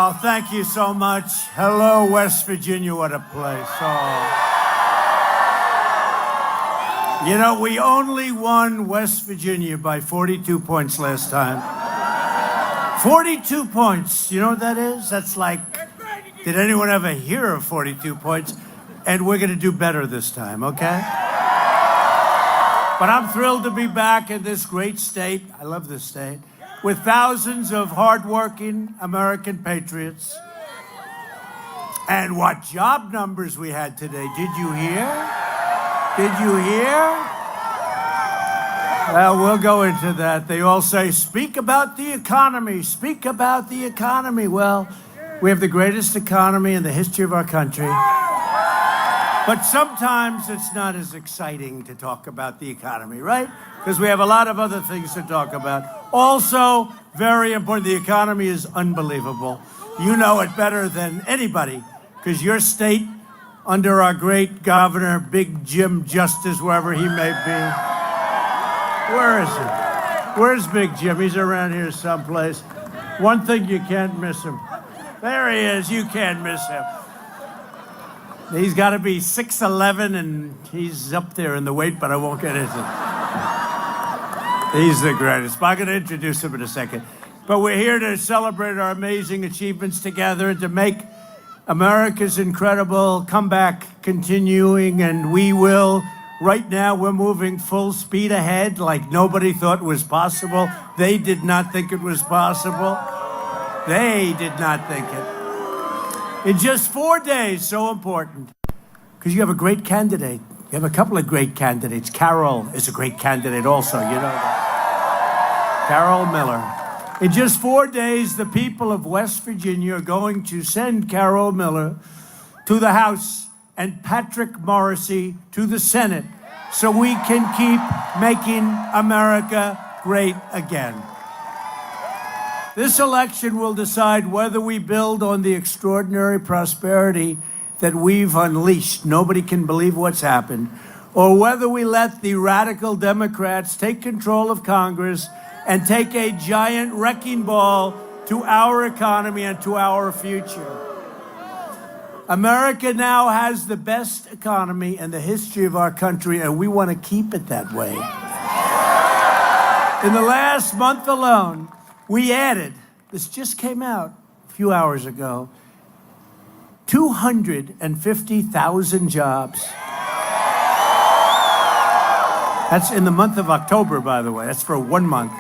Oh, thank you so much. Hello, West Virginia. What a place. Oh. You know, we only won West Virginia by 42 points last time. 42 points. You know what that is? That's like, did anyone ever hear of 42 points? And we're going to do better this time, okay? But I'm thrilled to be back in this great state. I love this state. With thousands of hardworking American patriots. And what job numbers we had today. Did you hear? Did you hear? Well, we'll go into that. They all say, speak about the economy. Speak about the economy. Well, we have the greatest economy in the history of our country. But sometimes it's not as exciting to talk about the economy, right? Because we have a lot of other things to talk about. Also, very important, the economy is unbelievable. You know it better than anybody, because your state, under our great governor, Big Jim Justice, wherever he may be. Where is he? Where's Big Jim? He's around here someplace. One thing, you can't miss him. There he is. You can't miss him. He's got to be 6'11", and he's up there in the weight, but I won't get into it. He's the greatest. I'm going to introduce him in a second. But we're here to celebrate our amazing achievements together and to make America's incredible comeback continuing, and we will. Right now, we're moving full speed ahead like nobody thought was possible. They did not think it was possible. They did not think it. In just 4 days, so important, because you have a great candidate. You have a couple of great candidates. Carol is a great candidate also, you know that. Carol Miller. In just 4 days, the people of West Virginia are going to send Carol Miller to the House and Patrick Morrisey to the Senate so we can keep making America great again. This election will decide whether we build on the extraordinary prosperity that we've unleashed. Nobody can believe what's happened. Or whether we let the radical Democrats take control of Congress and take a giant wrecking ball to our economy and to our future. America now has the best economy in the history of our country, and we want to keep it that way. In the last month alone, we added, this just came out a few hours ago, 250,000 jobs. That's in the month of October, by the way. That's for 1 month.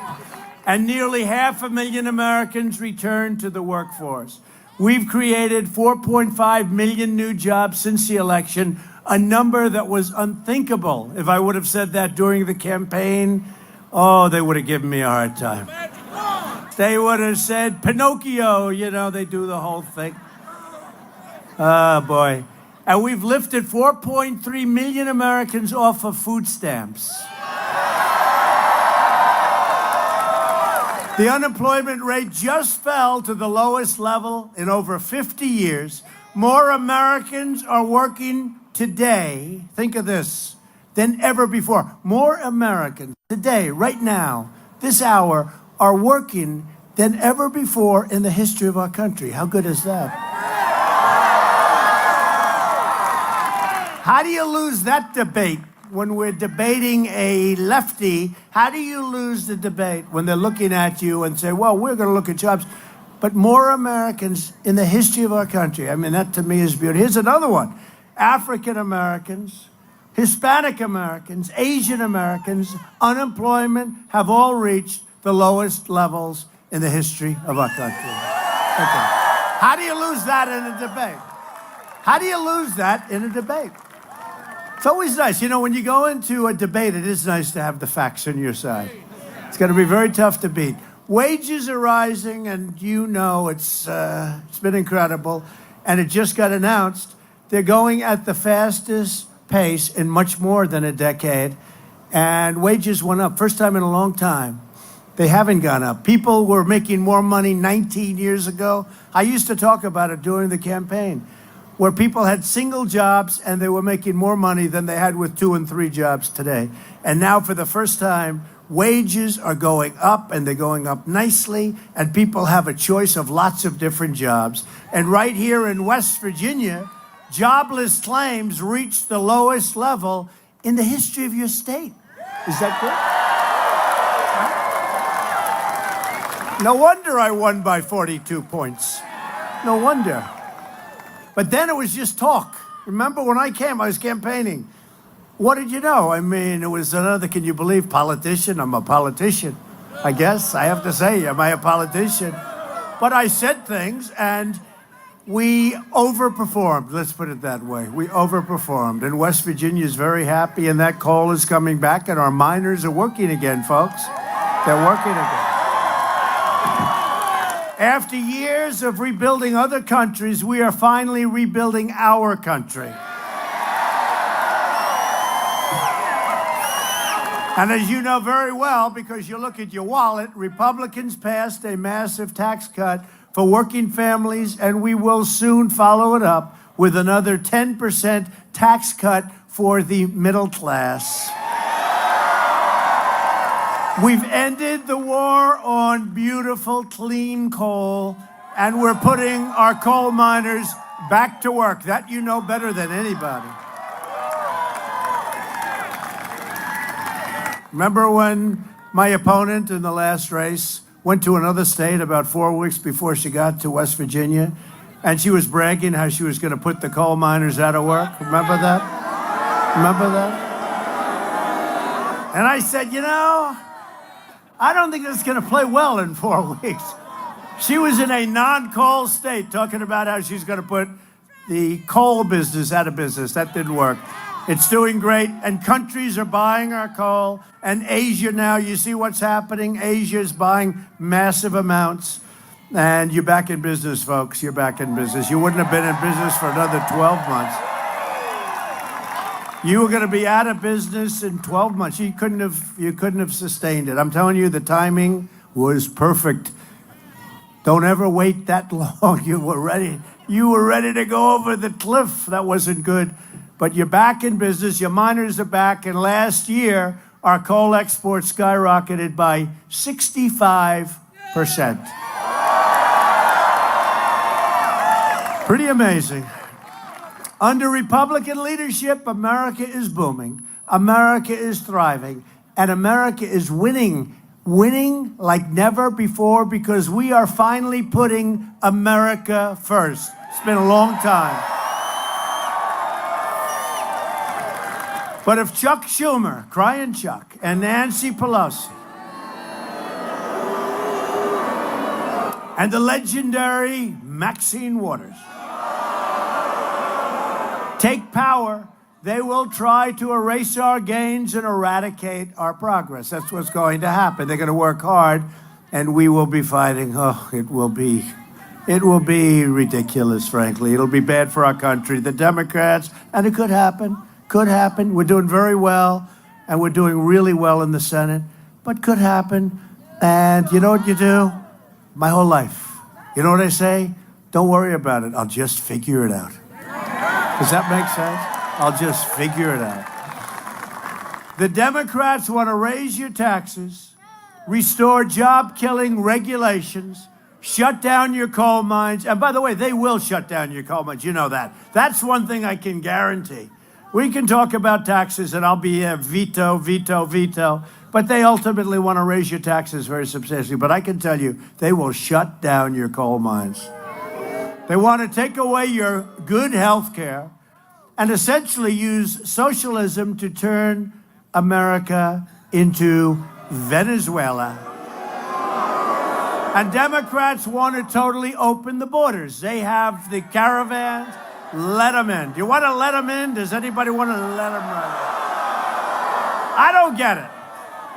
And nearly 500,000 Americans returned to the workforce. We've created 4.5 million new jobs since the election, a number that was unthinkable. If I would have said that during the campaign, oh, they would have given me a hard time. They would have said, Pinocchio, you know, they do the whole thing. Oh, boy. And we've lifted 4.3 million Americans off of food stamps. The unemployment rate just fell to the lowest level in over 50 years. More Americans are working today, think of this, than ever before. More Americans today, right now, this hour, are working than ever before in the history of our country. How good is that? How do you lose that debate when we're debating a lefty? How do you lose the debate when they're looking at you and say, well, we're going to look at jobs? But more Americans in the history of our country. I mean, that to me is beautiful. Here's another one. African Americans, Hispanic Americans, Asian Americans, unemployment have all reached the lowest levels in the history of our country. Okay. How do you lose that in a debate? How do you lose that in a debate? It's always nice. You know, when you go into a debate, it is nice to have the facts on your side. It's going to be very tough to beat. Wages are rising, and you know it's been incredible. And it just got announced. They're going at the fastest pace in much more than a decade. And wages went up. First time in a long time. They haven't gone up. People were making more money 19 years ago. I used to talk about it during the campaign, where people had single jobs and they were making more money than they had with 2 and 3 jobs today. And now for the first time, Wages are going up, and they're going up nicely, and people have a choice of lots of different jobs. And right here in West Virginia, jobless claims reached the lowest level in the history of your state. Is that good? No wonder I won by 42 points. No wonder. But then it was just talk. Remember when I came, I was campaigning. What did you know? I mean, it was another, can you believe, politician? I'm a politician, I guess. I have to say, am I a politician? But I said things, and we overperformed. Let's put it that way. We overperformed. And West Virginia is very happy, and that coal is coming back, and our miners are working again, folks. They're working again. After years of rebuilding other countries, we are finally rebuilding our country. And as you know very well, because you look at your wallet, Republicans passed a massive tax cut for working families, and we will soon follow it up with another 10% tax cut for the middle class. We've ended the war on beautiful, clean coal, and we're putting our coal miners back to work. That you know better than anybody. Remember when my opponent in the last race went to another state about 4 weeks before she got to West Virginia, and she was bragging how she was going to put the coal miners out of work? Remember that? Remember that? And I said, you know, I don't think that's going to play well in 4 weeks. She was in a non-coal state talking about how she's going to put the coal business out of business. That didn't work. It's doing great, and countries are buying our coal. And Asia now, you see what's happening? Asia is buying massive amounts. And you're back in business, folks. You're back in business. You wouldn't have been in business for another 12 months. You were going to be out of business in 12 months. You couldn't have sustained it. I'm telling you, the timing was perfect. Don't ever wait that long. You were ready to go over the cliff. That wasn't good. But you're back in business. Your miners are back. And last year, our coal exports skyrocketed by 65%. Pretty amazing. Under Republican leadership, America is booming. America is thriving. And America is winning like never before, because we are finally putting America first. It's been a long time. But if Chuck Schumer, crying Chuck, and Nancy Pelosi, and the legendary Maxine Waters take power, they will try to erase our gains and eradicate our progress. That's what's going to happen. They're going to work hard, and we will be fighting. Oh, it will be ridiculous, frankly. It'll be bad for our country. The Democrats, and it could happen. Could happen. We're doing very well, and we're doing really well in the Senate, but could happen. And you know what you do? My whole life. You know what I say? Don't worry about it. I'll just figure it out. Does that make sense? I'll just figure it out. The Democrats want to raise your taxes, restore job-killing regulations, shut down your coal mines. And by the way, they will shut down your coal mines. You know that. That's one thing I can guarantee. We can talk about taxes, and I'll be veto, but they ultimately want to raise your taxes very substantially. But I can tell you, they will shut down your coal mines. They want to take away your good health care and essentially use socialism to turn America into Venezuela. And Democrats want to totally open the borders. They have the caravans. Let them in. Do you want to let them in? Does anybody want to let them in? I don't get it.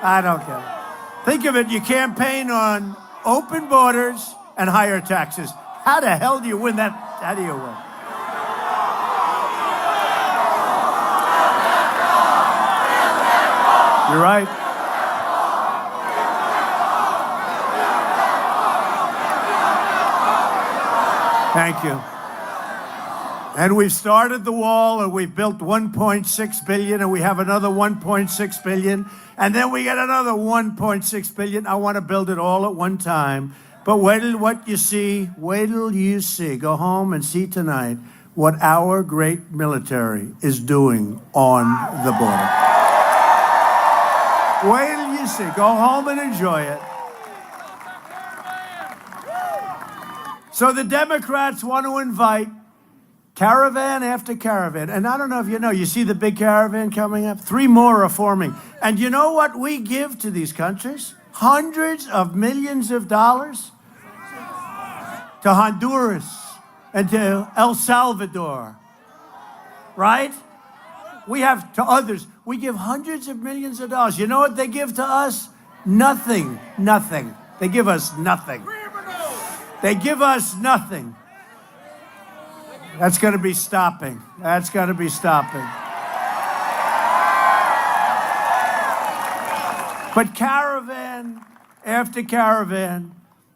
I don't get it. Think of it. You campaign on open borders and higher taxes. How the hell do you win that? How do you win? You're right. Thank you. And we've started the wall, and we've built 1.6 billion, and we have another 1.6 billion, and then we get another 1.6 billion. I want to build it all at one time. But wait till what you see. Wait till you see. Go home and see tonight what our great military is doing on the border. Wait till you see. Go home and enjoy it. So the Democrats want to invite caravan after caravan. And I don't know if you know, you see the big caravan coming up? 3 more are forming. And you know what we give to these countries? Hundreds of millions of dollars to Honduras and to El Salvador, right? We have to others. We give hundreds of millions of dollars. You know what they give to us? Nothing. Nothing. They give us nothing. They give us nothing. That's going to be stopping. That's going to be stopping. But caravan after caravan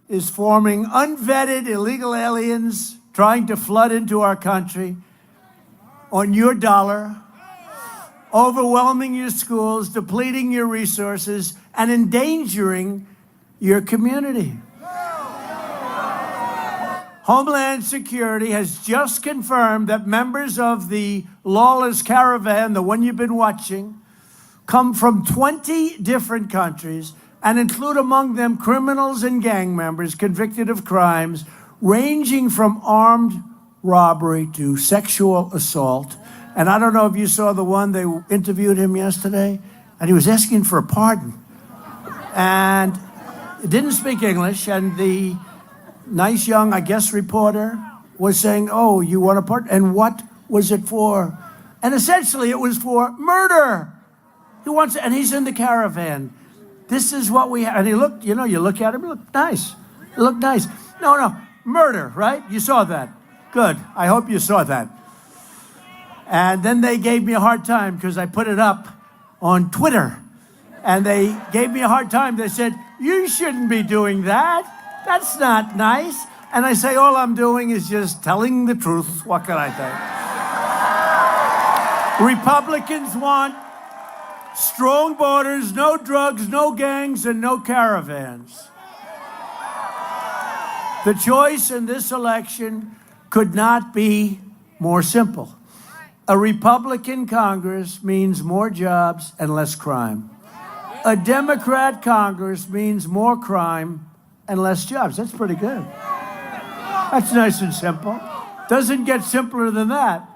is forming, unvetted illegal aliens trying to flood into our country on your dollar, overwhelming your schools, depleting your resources, and endangering your community. Homeland Security has just confirmed that members of the lawless caravan, the one you've been watching, come from 20 different countries and include among them criminals and gang members convicted of crimes ranging from armed robbery to sexual assault. And I don't know if you saw the one, they interviewed him yesterday, and he was asking for a pardon. And didn't speak English, and the nice young, I guess, reporter was saying, oh, you want a pardon? And what was it for? And essentially it was for murder. He wants, and he's in the caravan. This is what we have. And he looked, you know, you look at him, he looked nice. He looked nice. No, murder, right? You saw that. Good. I hope you saw that. And then they gave me a hard time because I put it up on Twitter. And they gave me a hard time. They said, you shouldn't be doing that. That's not nice. And I say, all I'm doing is just telling the truth. What can I say? Republicans want strong borders, no drugs, no gangs, and no caravans. The choice in this election could not be more simple. A Republican Congress means more jobs and less crime. A Democrat Congress means more crime and less jobs. That's pretty good. That's nice and simple. Doesn't get simpler than that.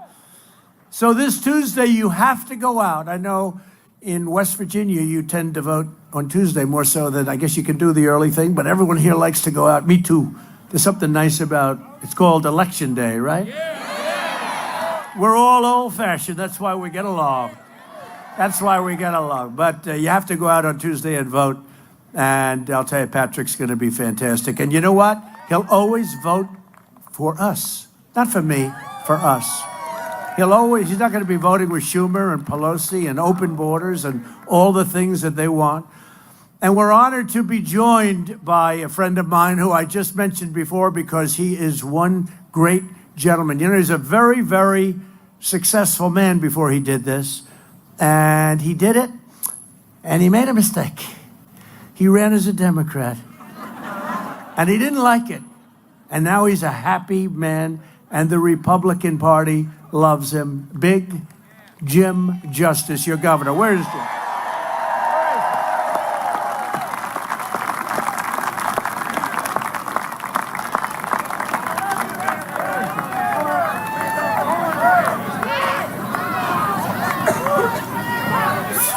So this Tuesday, you have to go out. I know in West Virginia, you tend to vote on Tuesday more so than, I guess you can do the early thing, but everyone here likes to go out. Me too. There's something nice about, it's called Election Day, right? Yeah. We're all old-fashioned. That's why we get along. That's why we get along. But you have to go out on Tuesday and vote. And I'll tell you, Patrick's going to be fantastic. And you know what? He'll always vote for us. Not for me, for us. He's not going to be voting with Schumer and Pelosi and open borders and all the things that they want. And we're honored to be joined by a friend of mine who I just mentioned before because he is one great gentleman. You know, he's a very, very successful man before he did this. And he did it, and he made a mistake. He ran as a Democrat, and he didn't like it. And now he's a happy man, and the Republican Party loves him. Big Jim Justice, your governor. Where is Jim?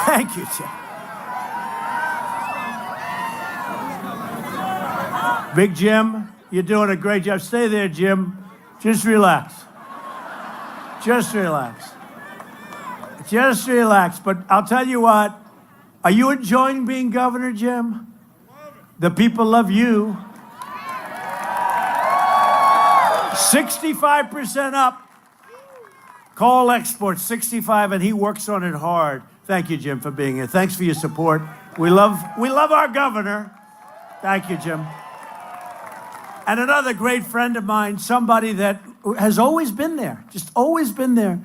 Thank you, Jim. Big Jim, you're doing a great job. Stay there, Jim. Just relax. Just relax. Just relax. But I'll tell you what, are you enjoying being governor, Jim? The people love you. 65% up. Coal exports, 65, and he works on it hard. Thank you, Jim, for being here. Thanks for your support. We love our governor. Thank you, Jim. And another great friend of mine, somebody that has always been there, just always been there.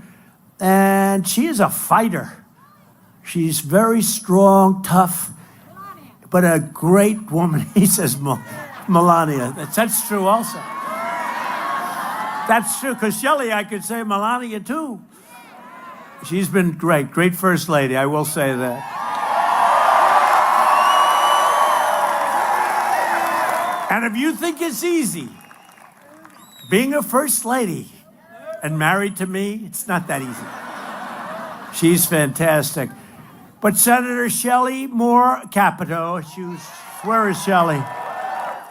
And she is a fighter. She's very strong, tough, but a great woman. He says Melania. That's true also. That's true, because Shelley, I could say Melania too. She's been great first lady, I will say that. And if you think it's easy, being a first lady and married to me, it's not that easy. She's fantastic. But Senator Shelley Moore Capito, where is Shelley?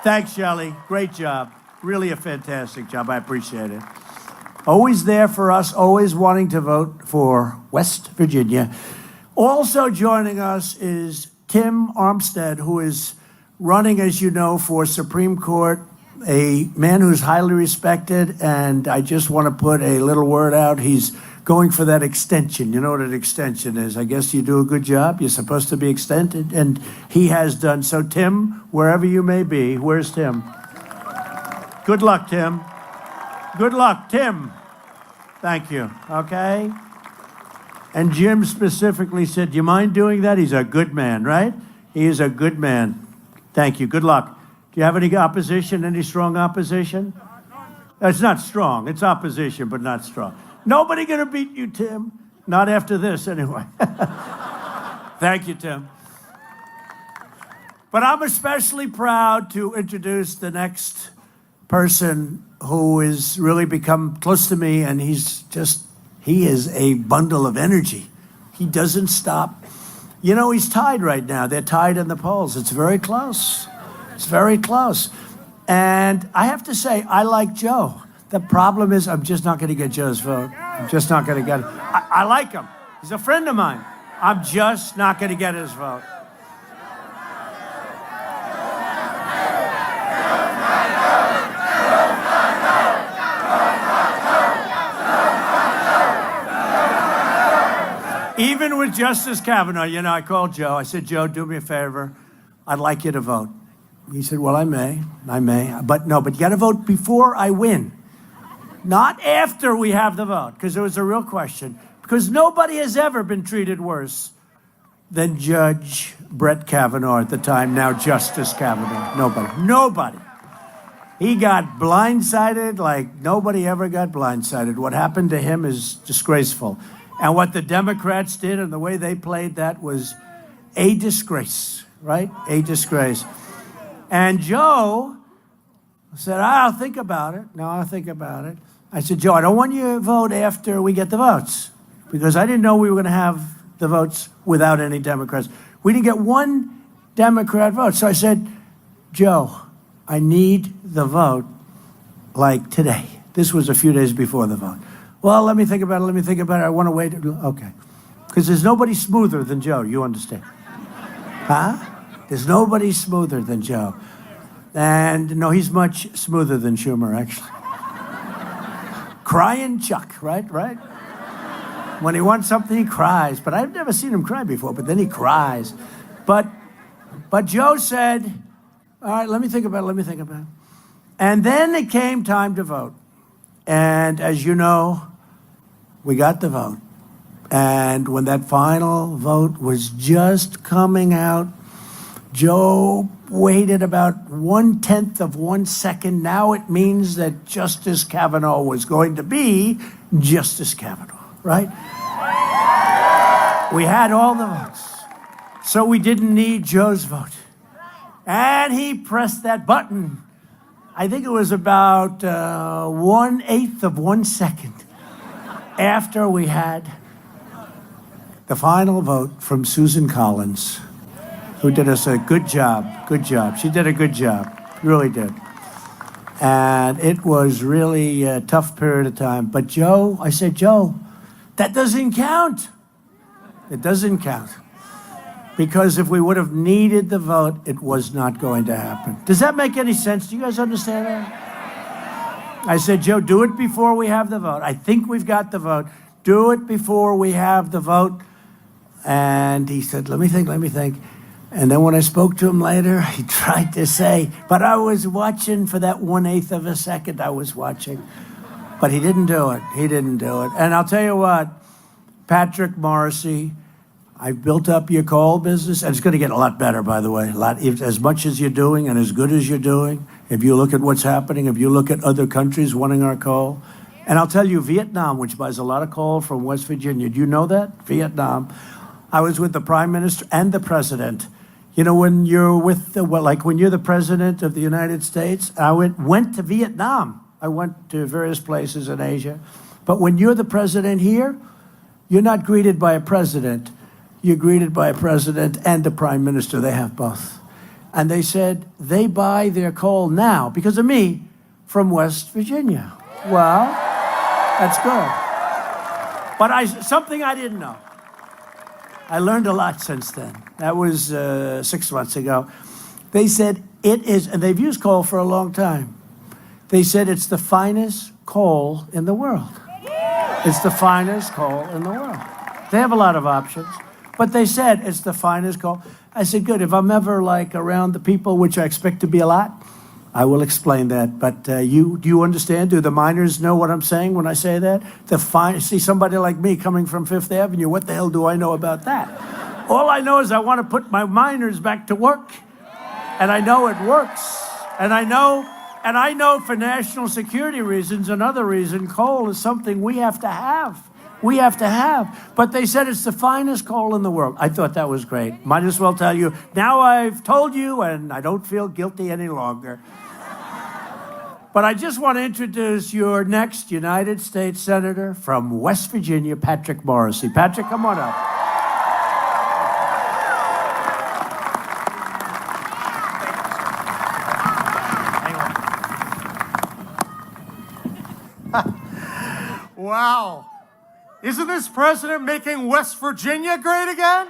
Thanks, Shelley. Great job. Really a fantastic job. I appreciate it. Always there for us, always wanting to vote for West Virginia. Also joining us is Tim Armstead, who is running, as you know, for Supreme Court, a man who's highly respected, and I just want to put a little word out. He's going for that extension. You know what an extension is. I guess you do a good job. You're supposed to be extended, and he has done. So, Tim, wherever you may be, where's Tim? Good luck, Tim. Good luck, Tim. Thank you. Okay? And Jim specifically said, do you mind doing that? He's a good man, right? He is a good man. Thank you. Good luck. Do you have any opposition, any strong opposition? It's not strong. It's opposition, but not strong. Nobody going to beat you, Tim. Not after this, anyway. Thank you, Tim. But I'm especially proud to introduce the next person who has really become close to me, and he is a bundle of energy. He doesn't stop. You know, he's tied right now. They're tied in the polls. It's very close. It's very close. And I have to say, I like Joe. The problem is I'm just not going to get Joe's vote. I'm just not going to get it. I like him. He's a friend of mine. I'm just not going to get his vote. Even with Justice Kavanaugh, you know, I called Joe. I said, Joe, do me a favor. I'd like you to vote. He said, well, I may. But no, but you got to vote before I win. Not after we have the vote, because it was a real question. Because nobody has ever been treated worse than Judge Brett Kavanaugh at the time, now Justice Kavanaugh. Nobody. He got blindsided like nobody ever got blindsided. What happened to him is disgraceful. And what the Democrats did and the way they played that was a disgrace, right? A disgrace. And Joe said, I'll think about it. No, I'll think about it. I said, Joe, I don't want you to vote after we get the votes, because I didn't know we were going to have the votes without any Democrats. We didn't get one Democrat vote. So I said, Joe, I need the vote like today. This was a few days before the vote. Well, let me think about it. I want to wait. Okay. Because there's nobody smoother than Joe. You understand? Huh? There's nobody smoother than Joe. And no, he's much smoother than Schumer, actually. Crying Chuck, right? When he wants something, he cries. But I've never seen him cry before, but then he cries. But Joe said, all right, let me think about it. And then it came time to vote. And as you know, we got the vote. And when that final vote was just coming out, Joe waited about 1/10 of 1 second. Now it means that Justice Kavanaugh was going to be Justice Kavanaugh, right? We had all the votes. So we didn't need Joe's vote. And he pressed that button. I think it was about 1/8 of 1 second after we had the final vote from Susan Collins, who did us a good job. She did a good job, really did. And it was really a tough period of time. But Joe, I said, Joe, that doesn't count. It doesn't count. Because if we would have needed the vote, it was not going to happen. Does that make any sense? Do you guys understand that? I said, Joe, do it before we have the vote. I think we've got the vote. Do it before we have the vote. And he said, let me think. And then when I spoke to him later, he tried to say, but I was watching for that 1/8 of a second. I was watching. But he didn't do it. He didn't do it. And I'll tell you what, Patrick Morrissey, I've built up your coal business, and it's going to get a lot better, by the way. As much as you're doing and as good as you're doing, if you look at what's happening, if you look at other countries wanting our coal, and I'll tell you, Vietnam, which buys a lot of coal from West Virginia, do you know that? Vietnam. I was with the Prime Minister and the President. You know, when you're when you're the President of the United States, I went to Vietnam. I went to various places in Asia. But when you're the President here, you're not greeted by a President. You're greeted by a President and a Prime Minister. They have both. And they said they buy their coal now, because of me, from West Virginia. Well, that's good. But something I didn't know. I learned a lot since then. That was 6 months ago. They said it is, and they've used coal for a long time. They said it's the finest coal in the world. It's the finest coal in the world. They have a lot of options, but they said it's the finest coal. I said, good, if I'm ever around the people, which I expect to be a lot, I will explain that. But do you understand? Do the miners know what I'm saying when I say that? See somebody like me coming from Fifth Avenue, what the hell do I know about that? All I know is I want to put my miners back to work. And I know it works. And I know for national security reasons and other reasons, coal is something we have to have. We have to have. But they said it's the finest coal in the world. I thought that was great. Might as well tell you, now I've told you and I don't feel guilty any longer. But I just want to introduce your next United States Senator from West Virginia, Patrick Morrissey. Patrick, come on up. Wow. Isn't this president making West Virginia great again?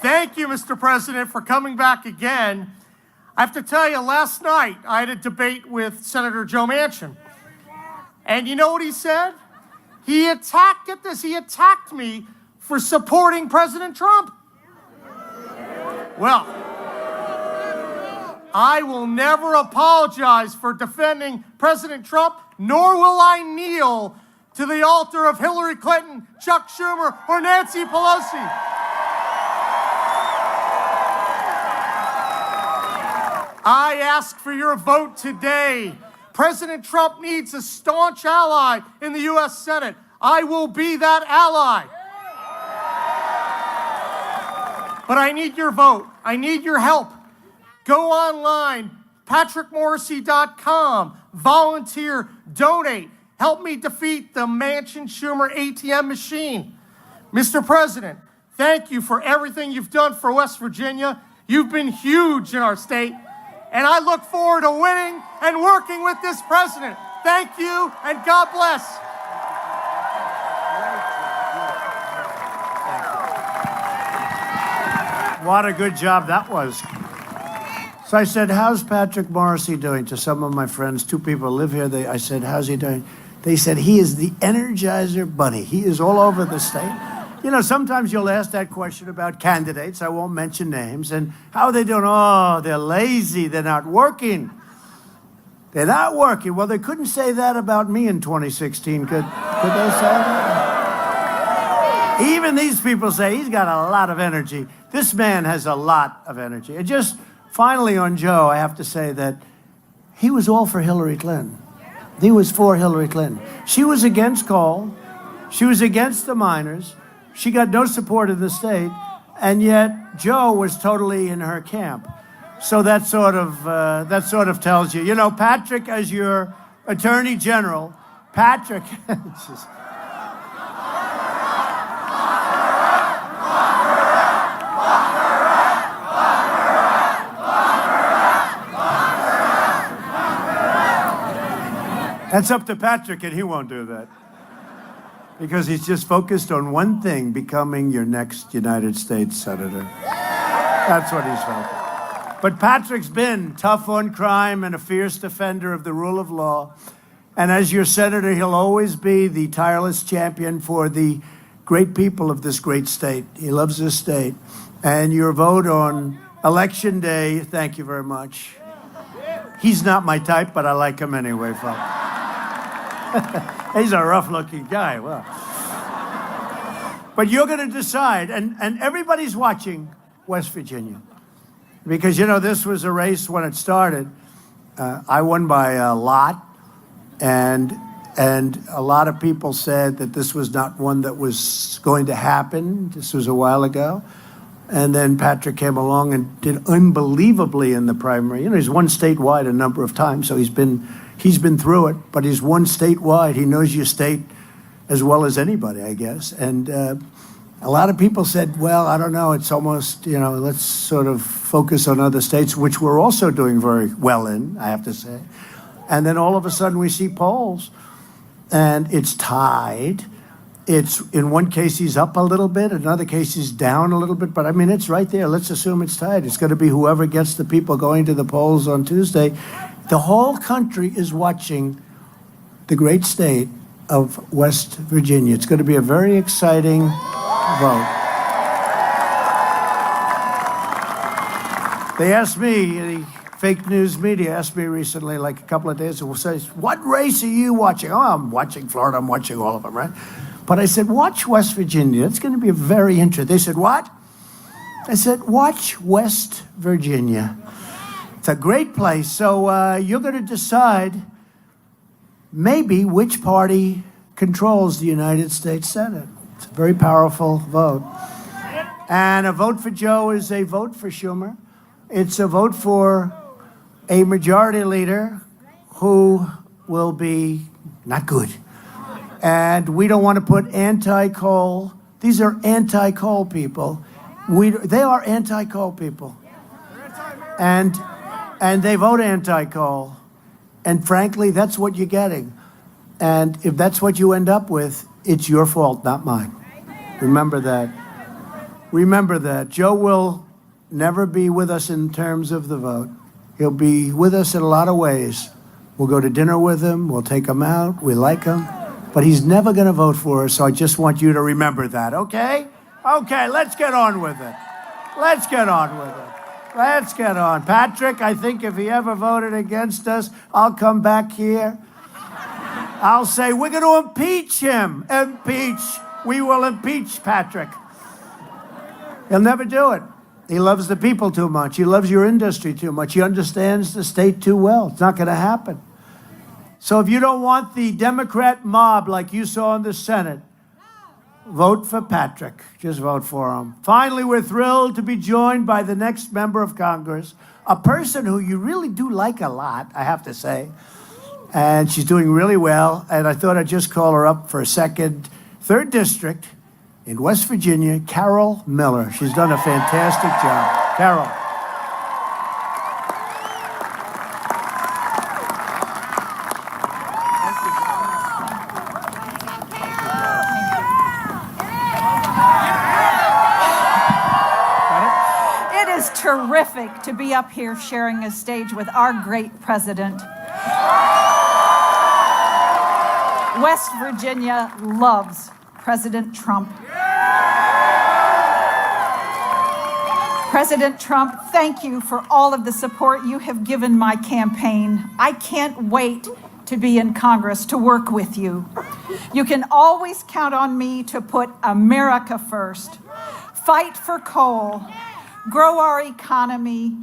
Thank you, Mr. President, for coming back again. I have to tell you, last night I had a debate with Senator Joe Manchin. And you know what he said? He attacked me for supporting President Trump. Well, I will never apologize for defending President Trump, nor will I kneel to the altar of Hillary Clinton, Chuck Schumer, or Nancy Pelosi. I ask for your vote today. President Trump needs a staunch ally in the U.S. Senate. I will be that ally. But I need your vote. I need your help. Go online, patrickmorrissey.com, volunteer, donate. Help me defeat the Manchin-Schumer ATM machine. Mr. President, thank you for everything you've done for West Virginia. You've been huge in our state, and I look forward to winning and working with this president. Thank you, and God bless. What a good job that was. So I said, how's Patrick Morrissey doing? To some of my friends, 2 people live here. I said, how's he doing? They said, he is the Energizer Bunny. He is all over the state. You know, sometimes you'll ask that question about candidates. I won't mention names. And how are they doing? Oh, they're lazy. They're not working. They're not working. Well, they couldn't say that about me in 2016. Could they say that? Even these people say he's got a lot of energy. This man has a lot of energy. And just finally on Joe, I have to say that he was all for Hillary Clinton. He was for Hillary Clinton. She was against coal. She was against the miners. She got no support in the state. And yet Joe was totally in her camp. So that sort of tells you. You know, Patrick, as your Attorney General, Patrick... That's up to Patrick, and he won't do that. Because he's just focused on one thing, becoming your next United States Senator. That's what he's focused on. But Patrick's been tough on crime and a fierce defender of the rule of law. And as your senator, he'll always be the tireless champion for the great people of this great state. He loves this state. And your vote on Election Day, thank you very much. He's not my type, but I like him anyway, folks. He's a rough-looking guy. Well, but you're going to decide, and everybody's watching West Virginia. Because, you know, this was a race when it started. I won by a lot, and a lot of people said that this was not one that was going to happen. This was a while ago. And then Patrick came along and did unbelievably in the primary. You know, he's won statewide a number of times, so he's been through it, but he's won statewide. He knows your state as well as anybody, I guess. And a lot of people said, well, I don't know, it's almost, you know, let's sort of focus on other states, which we're also doing very well in, I have to say. And then all of a sudden we see polls, and it's tied. It's, in one case, he's up a little bit. In another case, he's down a little bit. But, I mean, it's right there. Let's assume it's tied. It's going to be whoever gets the people going to the polls on Tuesday. The whole country is watching the great state of West Virginia. It's going to be a very exciting vote. They asked me, the fake news media asked me recently, like a couple of days ago, says, what race are you watching? Oh, I'm watching Florida. I'm watching all of them, right? But I said, watch West Virginia. It's going to be very interesting. They said, what? I said, watch West Virginia. It's a great place. So you're going to decide maybe which party controls the United States Senate. It's a very powerful vote. And a vote for Joe is a vote for Schumer. It's a vote for a majority leader who will be not good. And we don't want to put anti-coal. These are anti-coal people. They are anti-coal people. And they vote anti-coal. And frankly, that's what you're getting. And if that's what you end up with, it's your fault, not mine. Remember that. Remember that. Joe will never be with us in terms of the vote. He'll be with us in a lot of ways. We'll go to dinner with him. We'll take him out. We like him. But he's never going to vote for us, so I just want you to remember that, okay? Okay, let's get on with it. Let's get on with it. Let's get on. Patrick, I think if he ever voted against us, I'll come back here. I'll say, we're going to impeach him. Impeach. We will impeach Patrick. He'll never do it. He loves the people too much. He loves your industry too much. He understands the state too well. It's not going to happen. So if you don't want the Democrat mob like you saw in the Senate, vote for Patrick. Just vote for him. Finally, we're thrilled to be joined by the next member of Congress, a person who you really do like a lot, I have to say. And she's doing really well. And I thought I'd just call her up for a second. 3rd District in West Virginia, Carol Miller. She's done a fantastic job. Carol. Terrific to be up here sharing a stage with our great president. West Virginia loves President Trump. President Trump, thank you for all of the support you have given my campaign. I can't wait to be in Congress to work with you. You can always count on me to put America first, fight for coal, grow our economy,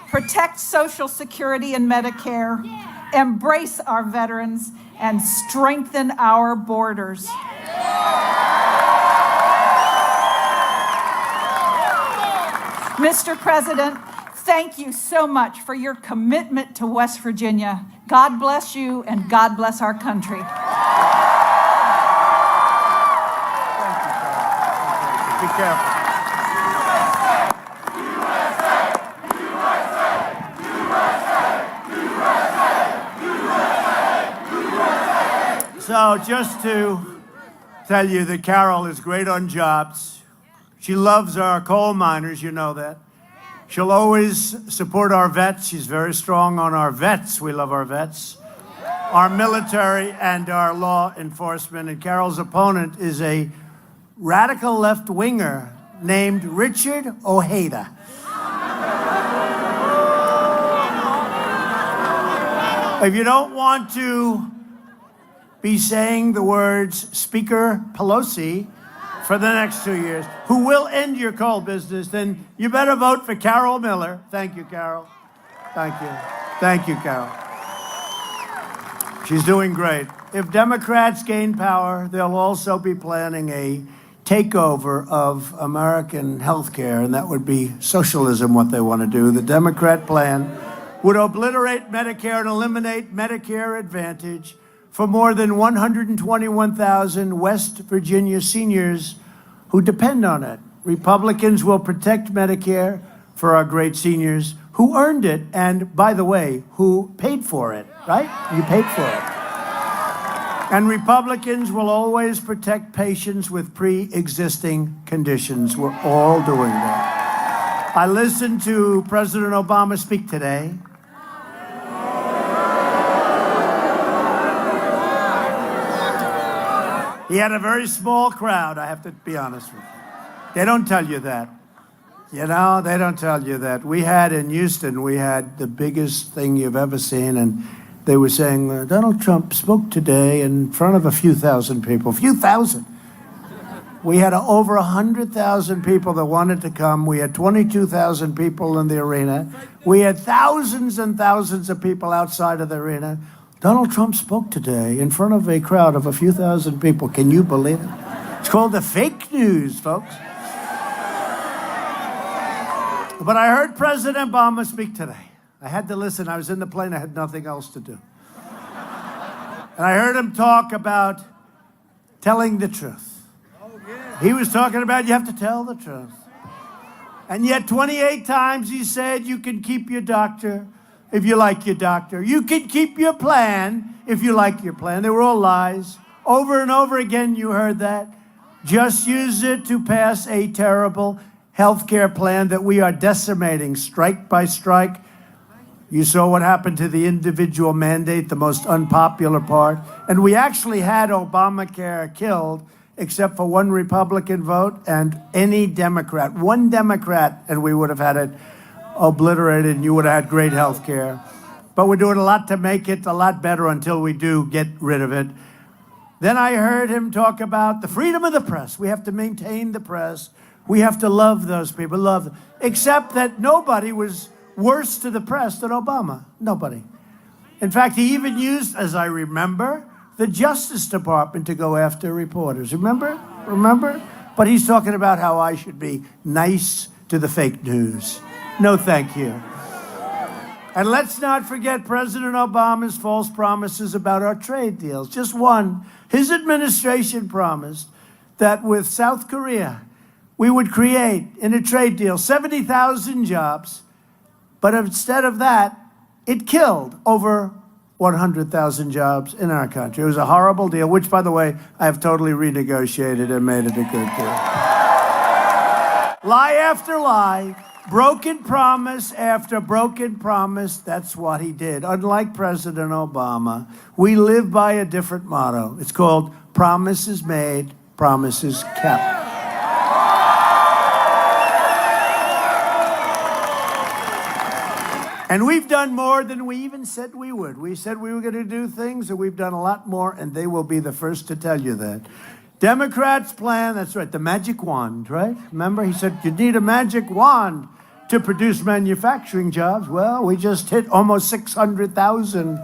protect Social Security and Medicare, embrace our veterans, and strengthen our borders. Mr. President, thank you so much for your commitment to West Virginia. God bless you, and God bless our country. Be careful. So just to tell you that Carol is great on jobs. She loves our coal miners, you know that. She'll always support our vets. She's very strong on our vets. We love our vets, our military, and our law enforcement. And Carol's opponent is a radical left-winger named Richard Ojeda. If you don't want to be saying the words Speaker Pelosi for the next 2 years, who will end your coal business, then you better vote for Carol Miller. Thank you, Carol. Thank you. Thank you, Carol. She's doing great. If Democrats gain power, they'll also be planning a takeover of American health care, and that would be socialism, what they want to do. The Democrat plan would obliterate Medicare and eliminate Medicare Advantage for more than 121,000 West Virginia seniors who depend on it. Republicans will protect Medicare for our great seniors who earned it, and by the way, who paid for it, right? You paid for it. And Republicans will always protect patients with pre-existing conditions. We're all doing that. I listened to President Obama speak today. He had a very small crowd, I have to be honest with you. They don't tell you that. You know, they don't tell you that. We had in Houston, we had the biggest thing you've ever seen, and they were saying, Donald Trump spoke today in front of a few thousand people. Few thousand. We had over 100,000 people that wanted to come. We had 22,000 people in the arena. We had thousands and thousands of people outside of the arena. Donald Trump spoke today in front of a crowd of a few thousand people. Can you believe it? It's called the fake news, folks. But I heard President Obama speak today. I had to listen. I was in the plane. I had nothing else to do. And I heard him talk about telling the truth. He was talking about you have to tell the truth. And yet 28 times he said you can keep your doctor if you like your doctor. You can keep your plan if you like your plan. They were all lies. Over and over again you heard that. Just use it to pass a terrible health care plan that we are decimating strike by strike. You saw what happened to the individual mandate, the most unpopular part. And we actually had Obamacare killed, except for one Republican vote and any Democrat. One Democrat, and we would have had it obliterated, and you would have had great health care. But we're doing a lot to make it a lot better until we do get rid of it. Then I heard him talk about the freedom of the press. We have to maintain the press. We have to love those people, love them. Except that nobody was worse to the press than Obama. Nobody. In fact, he even used, as I remember, the Justice Department to go after reporters. Remember? But he's talking about how I should be nice to the fake news. No, thank you. And let's not forget President Obama's false promises about our trade deals. Just one. His administration promised that with South Korea, we would create, in a trade deal, 70,000 jobs. But instead of that, it killed over 100,000 jobs in our country. It was a horrible deal, which, by the way, I have totally renegotiated and made it a good deal. Lie after lie, broken promise after broken promise, that's what he did. Unlike President Obama, we live by a different motto. It's called promises made, promises kept. And we've done more than we even said we would. We said we were going to do things, and we've done a lot more, and they will be the first to tell you that. Democrats' plan, that's right, the magic wand, right? Remember, he said you need a magic wand to produce manufacturing jobs. Well, we just hit almost 600,000.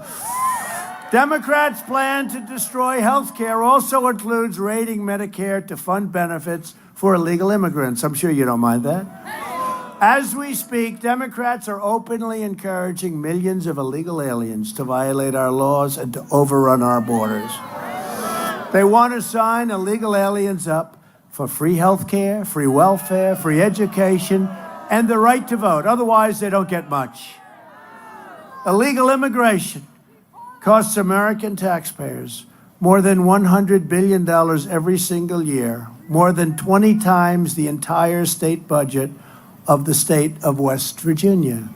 Democrats' plan to destroy health care also includes raiding Medicare to fund benefits for illegal immigrants. I'm sure you don't mind that. As we speak, Democrats are openly encouraging millions of illegal aliens to violate our laws and to overrun our borders. They want to sign illegal aliens up for free health care, free welfare, free education, and the right to vote. Otherwise, they don't get much. Illegal immigration costs American taxpayers more than $100 billion every single year, more than 20 times the entire state budget of the state of West Virginia.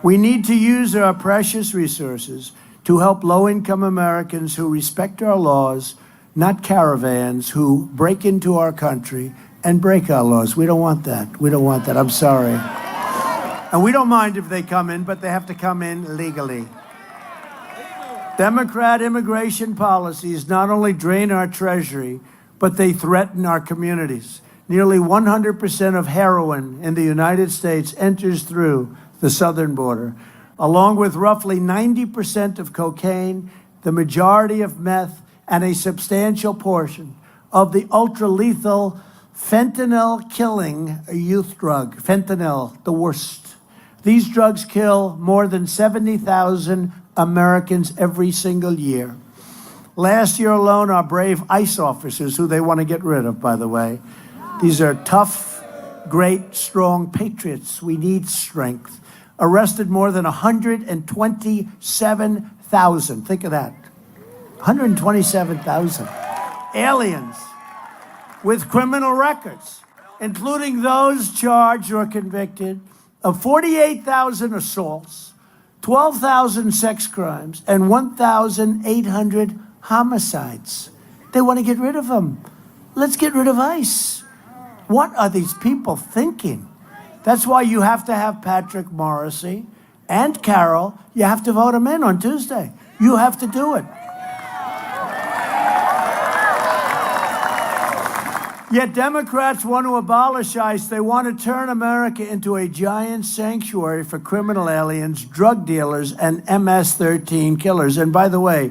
We need to use our precious resources to help low-income Americans who respect our laws, not caravans who break into our country and break our laws. We don't want that. We don't want that. I'm sorry. And we don't mind if they come in, but they have to come in legally. Democrat immigration policies not only drain our treasury, but they threaten our communities. Nearly 100% of heroin in the United States enters through the southern border, along with roughly 90% of cocaine, the majority of meth, and a substantial portion of the ultra-lethal fentanyl-killing youth drug. Fentanyl, the worst. These drugs kill more than 70,000 Americans every single year. Last year alone, our brave ICE officers, who they want to get rid of, by the way, these are tough, great, strong patriots. We need strength. Arrested more than 127,000. Think of that. 127,000 aliens with criminal records, including those charged or convicted of 48,000 assaults, 12,000 sex crimes, and 1,800 homicides. They want to get rid of them. Let's get rid of ICE. What are these people thinking? That's why you have to have Patrick Morrissey and Carol. You have to vote them in on Tuesday. You have to do it. Yet Democrats want to abolish ICE. They want to turn America into a giant sanctuary for criminal aliens, drug dealers, and MS-13 killers. And by the way,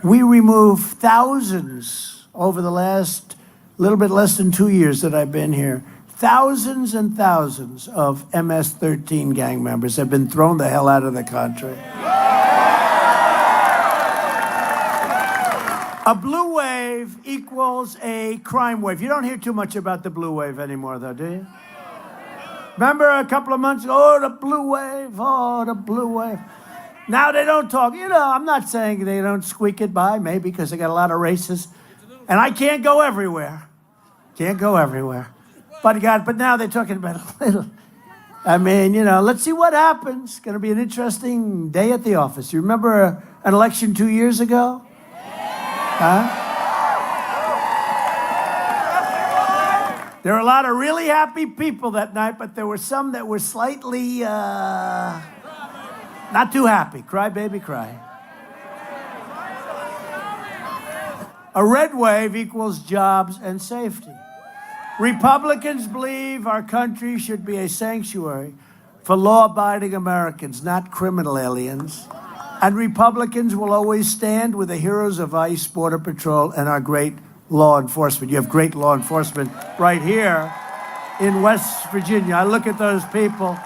we removed thousands over the last little bit less than 2 years that I've been here. Thousands and thousands of MS-13 gang members have been thrown the hell out of the country. A blue wave equals a crime wave. You don't hear too much about the blue wave anymore, though, do you? Remember a couple of months ago, oh, the blue wave, oh, the blue wave. Now they don't talk. You know, I'm not saying they don't squeak it by, maybe because they got a lot of races. And I can't go everywhere. Can't go everywhere. But now they're talking about a little. I mean, you know, let's see what happens. It's going to be an interesting day at the office. You remember an election 2 years ago? Huh? There were a lot of really happy people that night, but there were some that were slightly not too happy. Cry, baby, cry. A red wave equals jobs and safety. Republicans believe our country should be a sanctuary for law-abiding Americans, not criminal aliens. And Republicans will always stand with the heroes of ICE, Border Patrol, and our great law enforcement. You have great law enforcement right here in West Virginia. I look at those people.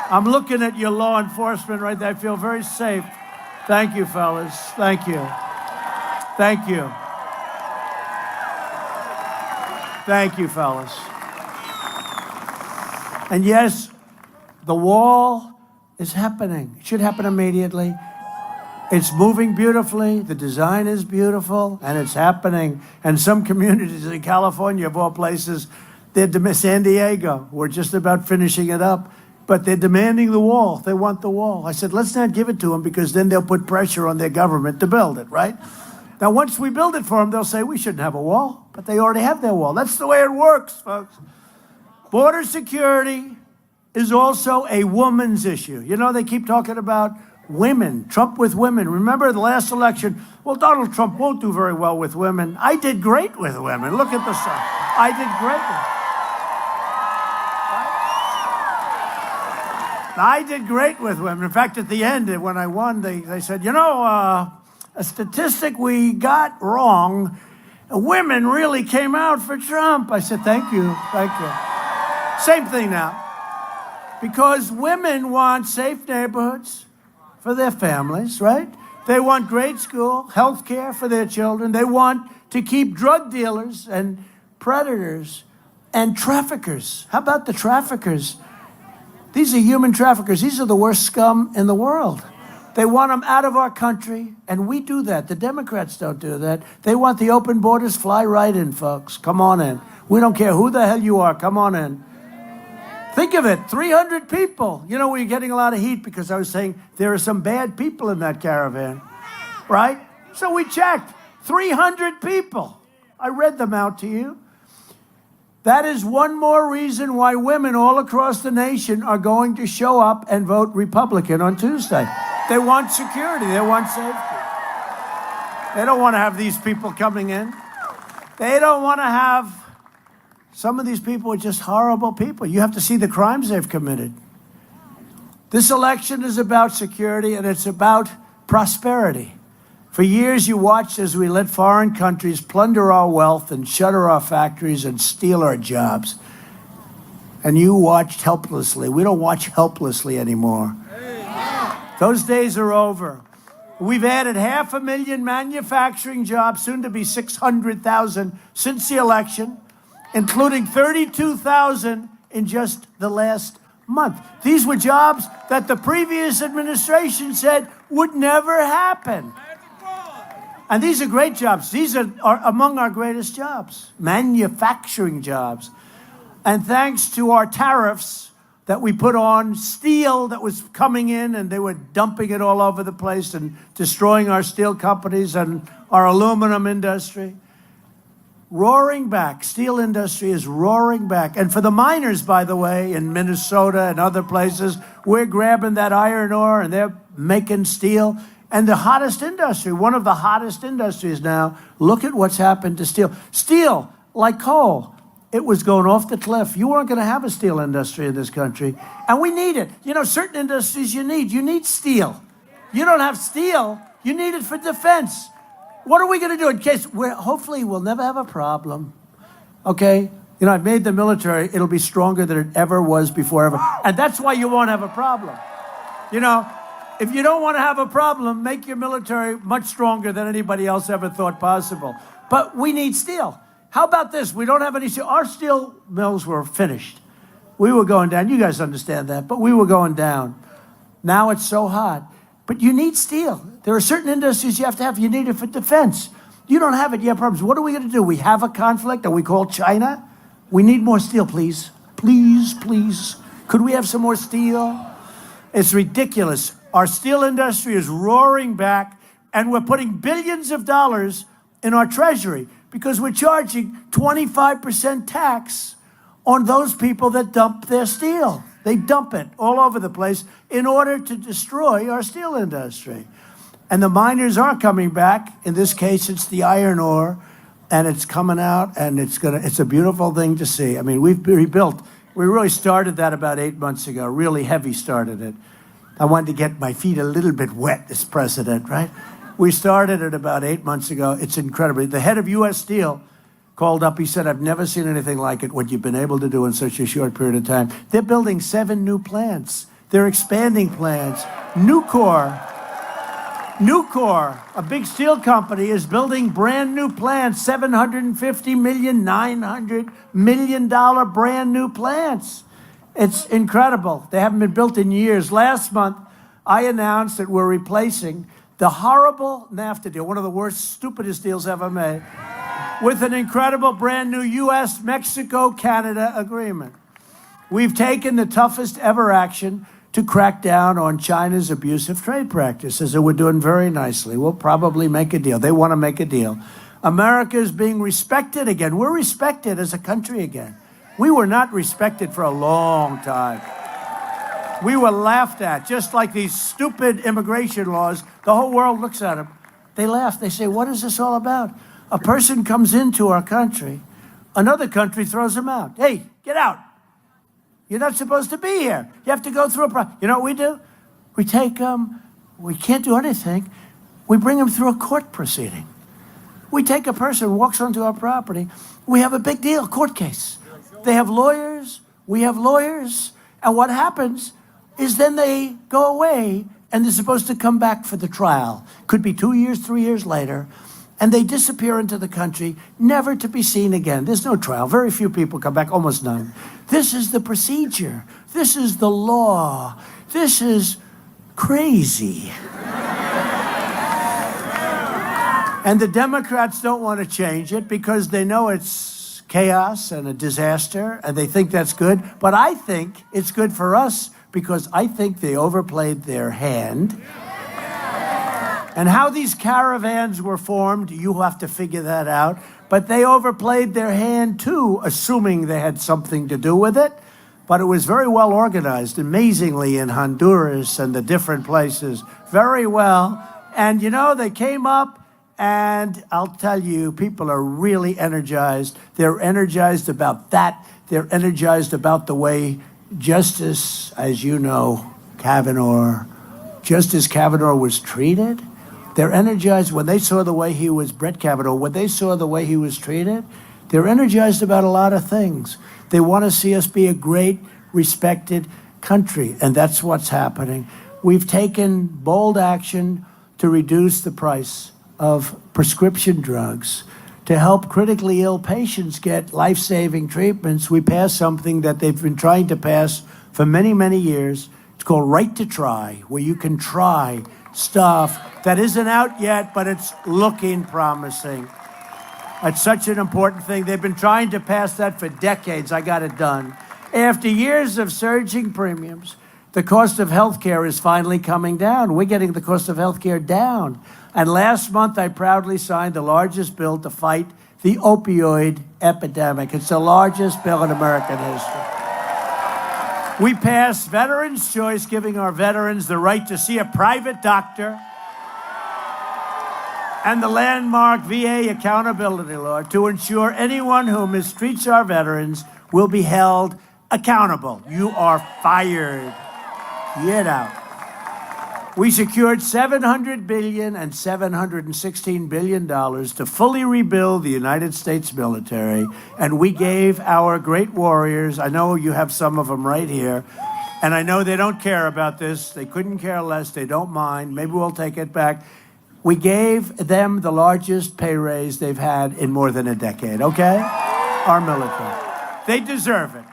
I'm looking at your law enforcement right there. I feel very safe. Thank you, fellas. Thank you. Thank you. Thank you, fellas. And yes, the wall is happening. It should happen immediately. It's moving beautifully. The design is beautiful, and it's happening. And some communities in California, of all places, San Diego, we're just about finishing it up, but they're demanding the wall. They want the wall. I said, let's not give it to them, because then they'll put pressure on their government to build it, right? Now, once we build it for them, they'll say we shouldn't have a wall, but they already have their wall. That's the way it works, folks. Border security is also a woman's issue. You know, they keep talking about women, Trump with women. Remember the last election? Well, Donald Trump won't do very well with women. I did great with women. Look at the sun. I did great with I did great with women. In fact, at the end, when I won, they said, you know, a statistic we got wrong, women really came out for Trump. I said, thank you, thank you. Same thing now. Because women want safe neighborhoods for their families, right? They want great school, health care for their children. They want to keep drug dealers and predators and traffickers. How about the traffickers? These are human traffickers. These are the worst scum in the world. They want them out of our country, and we do that. The Democrats don't do that. They want the open borders. Fly right in, folks. Come on in. We don't care who the hell you are. Come on in. Think of it, 300 people. You know, we're getting a lot of heat because I was saying there are some bad people in that caravan, right? So we checked, 300 people. I read them out to you. That is one more reason why women all across the nation are going to show up and vote Republican on Tuesday. They want security, they want safety. They don't want to have these people coming in. They don't want to have, some of these people are just horrible people. You have to see the crimes they've committed. This election is about security and it's about prosperity. For years you watched as we let foreign countries plunder our wealth and shutter our factories and steal our jobs. And you watched helplessly. We don't watch helplessly anymore. Those days are over. We've added 500,000 manufacturing jobs, soon to be 600,000 since the election, including 32,000 in just the last month. These were jobs that the previous administration said would never happen. And these are great jobs. These are among our greatest jobs, manufacturing jobs. And thanks to our tariffs that we put on steel that was coming in, and they were dumping it all over the place and destroying our steel companies and our aluminum industry. Roaring back. Steel industry is roaring back. And for the miners, by the way, in Minnesota and other places, we're grabbing that iron ore and they're making steel. And the hottest industry, one of the hottest industries now, look at what's happened to steel. Steel, like coal, it was going off the cliff. You weren't going to have a steel industry in this country. And we need it. You know, certain industries you need steel. You don't have steel, you need it for defense. What are we going to do in case hopefully we'll never have a problem? Okay? You know, I've made the military, it'll be stronger than it ever was before ever. And that's why you won't have a problem. You know, if you don't want to have a problem, make your military much stronger than anybody else ever thought possible. But we need steel. How about this? We don't have any steel. Our steel mills were finished. We were going down. You guys understand that, but we were going down. Now it's so hot. But you need steel. There are certain industries you have to have. You need it for defense. You don't have it, you have problems. What are we going to do? We have a conflict and we call China? We need more steel, please. Please, please. Could we have some more steel? It's ridiculous. Our steel industry is roaring back, and we're putting billions of dollars in our treasury because we're charging 25% tax on those people that dump their steel. They dump it all over the place in order to destroy our steel industry. And the miners are coming back. In this case, it's the iron ore, and it's coming out, and it's a beautiful thing to see. I mean, we've rebuilt. We really started that about 8 months ago, really heavy started it. I wanted to get my feet a little bit wet as president, right? We started it about 8 months ago. It's incredible. The head of U.S. Steel called up. He said, I've never seen anything like it, what you've been able to do in such a short period of time. They're building 7 new plants. They're expanding plants. Nucor, a big steel company, is building brand new plants, $750 million, $900 million brand new plants. It's incredible. They haven't been built in years. Last month, I announced that we're replacing the horrible NAFTA deal, one of the worst, stupidest deals ever made, with an incredible brand new U.S., Mexico, Canada agreement. We've taken the toughest ever action to crack down on China's abusive trade practices, and we're doing very nicely. We'll probably make a deal. They want to make a deal. America is being respected again. We're respected as a country again. We were not respected for a long time. We were laughed at, just like these stupid immigration laws. The whole world looks at them. They laugh. They say, what is this all about? A person comes into our country. Another country throws them out. Hey, get out. You're not supposed to be here. You have to go through a process. You know what we do? We take them. We can't do anything. We bring them through a court proceeding. We take a person who walks onto our property. We have a big deal, court case. They have lawyers. We have lawyers. And what happens is then they go away, and they're supposed to come back for the trial. Could be 2 years, 3 years later. And they disappear into the country, never to be seen again. There's no trial. Very few people come back, almost none. This is the procedure. This is the law. This is crazy. And the Democrats don't want to change it because they know it's chaos and a disaster, and they think that's good. But I think it's good for us because I think they overplayed their hand. And how these caravans were formed, you have to figure that out. But they overplayed their hand too, assuming they had something to do with it. But it was very well organized, amazingly, in Honduras and the different places. Very well. And, you know, they came up And I'll tell you, people are really energized. They're energized about that. They're energized about the way Justice, as you know, Justice Kavanaugh was treated. They're energized when they saw the way he was, Brett Kavanaugh, when they saw the way he was treated. They're energized about a lot of things. They want to see us be a great, respected country, and that's what's happening. We've taken bold action to reduce the price of prescription drugs, to help critically ill patients get life-saving treatments. We passed something that they've been trying to pass for many, many years. It's called Right to Try, where you can try stuff that isn't out yet, but it's looking promising. It's such an important thing. They've been trying to pass that for decades. I got it done. After years of surging premiums, the cost of health care is finally coming down. We're getting the cost of health care down. And last month, I proudly signed the largest bill to fight the opioid epidemic. It's the largest bill in American history. We passed Veterans' Choice, giving our veterans the right to see a private doctor, and the landmark VA accountability law to ensure anyone who mistreats our veterans will be held accountable. You are fired. Get out. We secured $700 billion and $716 billion to fully rebuild the United States military, and we gave our great warriors, I know you have some of them right here, and I know they don't care about this, they couldn't care less, they don't mind, maybe we'll take it back. We gave them the largest pay raise they've had in more than a decade, okay? Our military. They deserve it.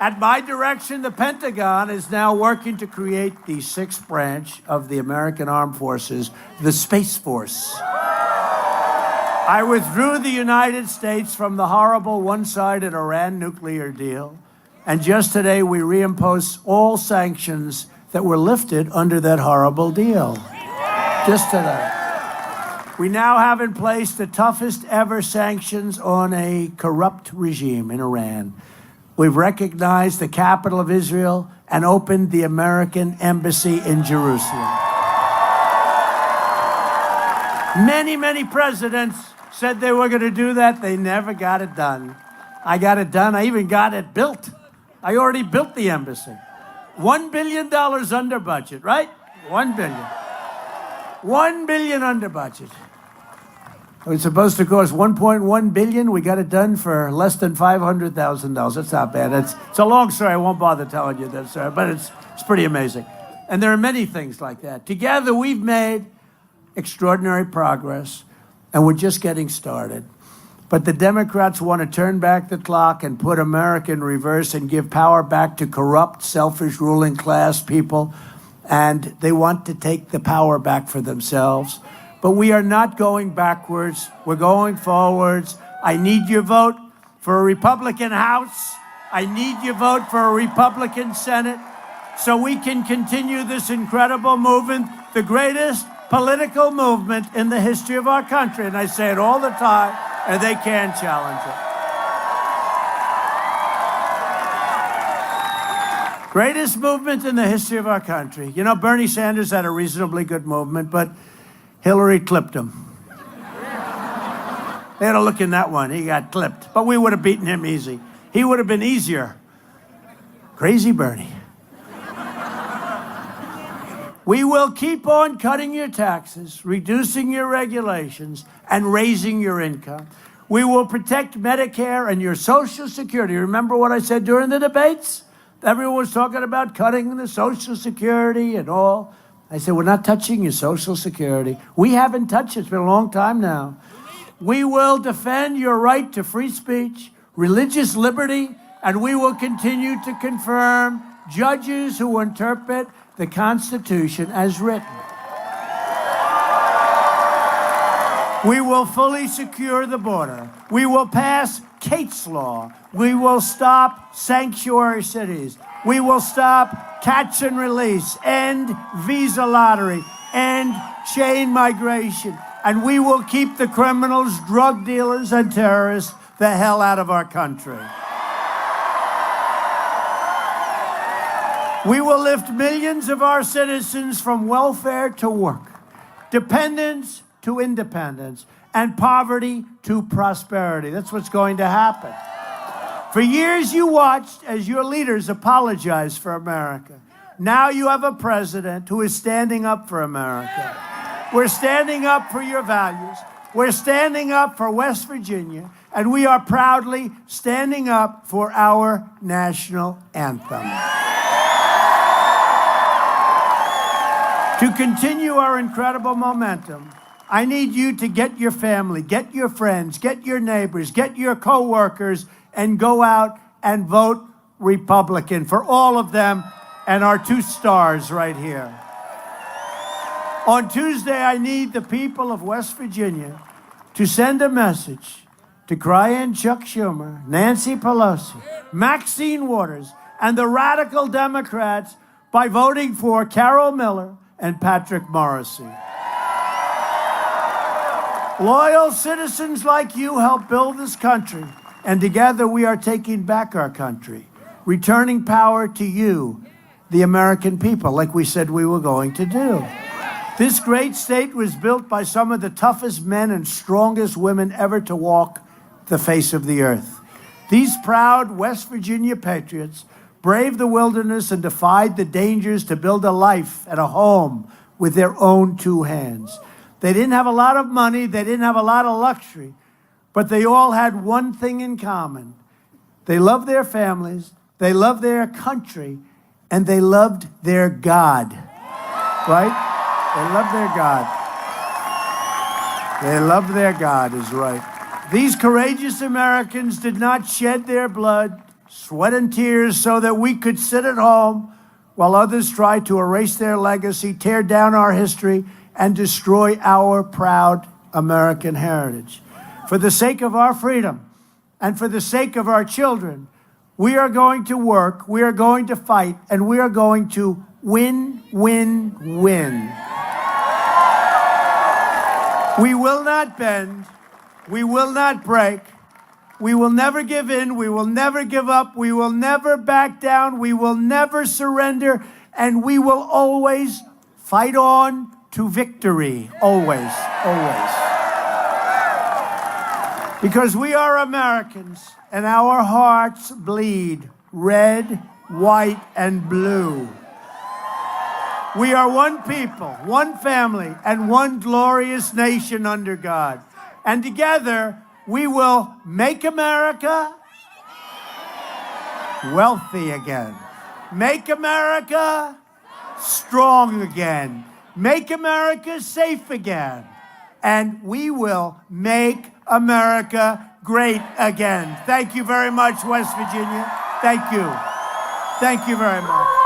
At my direction, the Pentagon is now working to create the sixth branch of the American Armed Forces, the Space Force. I withdrew the United States from the horrible one-sided Iran nuclear deal, and just today we reimposed all sanctions that were lifted under that horrible deal. Just today. We now have in place the toughest ever sanctions on a corrupt regime in Iran. We've recognized the capital of Israel and opened the American embassy in Jerusalem. Many, many presidents said they were going to do that. They never got it done. I got it done. I even got it built. I already built the embassy. $1 billion under budget, right? $1 billion. $1 billion under budget. It was supposed to cost $1.1 billion. We got it done for less than $500,000. That's not bad. It's a long story. I won't bother telling you that, sir, but it's pretty amazing. And there are many things like that. Together, we've made extraordinary progress, and we're just getting started. But the Democrats want to turn back the clock and put America in reverse and give power back to corrupt, selfish ruling class people, and they want to take the power back for themselves. But we are not going backwards. We're going forwards. I need your vote for a Republican House. I need your vote for a Republican Senate so we can continue this incredible movement, the greatest political movement in the history of our country. And I say it all the time, and they can't challenge it. Greatest movement in the history of our country. You know, Bernie Sanders had a reasonably good movement, but Hillary clipped him. They had a look in that one. He got clipped. But we would have beaten him easy. He would have been easier. Crazy Bernie. We will keep on cutting your taxes, reducing your regulations, and raising your income. We will protect Medicare and your Social Security. Remember what I said during the debates? Everyone was talking about cutting the Social Security and all. I said, we're not touching your Social Security. We haven't touched it. It's been a long time now. We will defend your right to free speech, religious liberty, and we will continue to confirm judges who interpret the Constitution as written. We will fully secure the border. We will pass Kate's Law. We will stop sanctuary cities. We will stop catch and release, end visa lottery, end chain migration, and we will keep the criminals, drug dealers, and terrorists the hell out of our country. We will lift millions of our citizens from welfare to work. Dependents to independence and poverty to prosperity. That's what's going to happen. For years, you watched as your leaders apologized for America. Now you have a president who is standing up for America. We're standing up for your values. We're standing up for West Virginia, and we are proudly standing up for our national anthem. To continue our incredible momentum, I need you to get your family, get your friends, get your neighbors, get your co-workers, and go out and vote Republican for all of them and our 2 stars right here. On Tuesday, I need the people of West Virginia to send a message to Crying Chuck Schumer, Nancy Pelosi, Maxine Waters, and the radical Democrats by voting for Carol Miller and Patrick Morrissey. Loyal citizens like you help build this country, and together we are taking back our country, returning power to you, the American people, like we said we were going to do. This great state was built by some of the toughest men and strongest women ever to walk the face of the earth. These proud West Virginia patriots braved the wilderness and defied the dangers to build a life and a home with their own 2 hands. They didn't have a lot of money, they didn't have a lot of luxury, but they all had one thing in common. They loved their families, they loved their country, and they loved their God. Right? They loved their God. They loved their God is right. These courageous Americans did not shed their blood, sweat, and tears so that we could sit at home while others tried to erase their legacy, tear down our history, and destroy our proud American heritage. For the sake of our freedom and for the sake of our children, we are going to work, we are going to fight, and we are going to win, win, win. We will not bend. We will not break. We will never give in. We will never give up. We will never back down. We will never surrender. And we will always fight on to victory. Always, always. Because we are Americans and our hearts bleed red, white, and blue. We are one people, one family, and one glorious nation under God. And together, we will make America wealthy again. Make America strong again. Make America safe again. And we will make America great again. Thank you very much, West Virginia. Thank you. Thank you very much.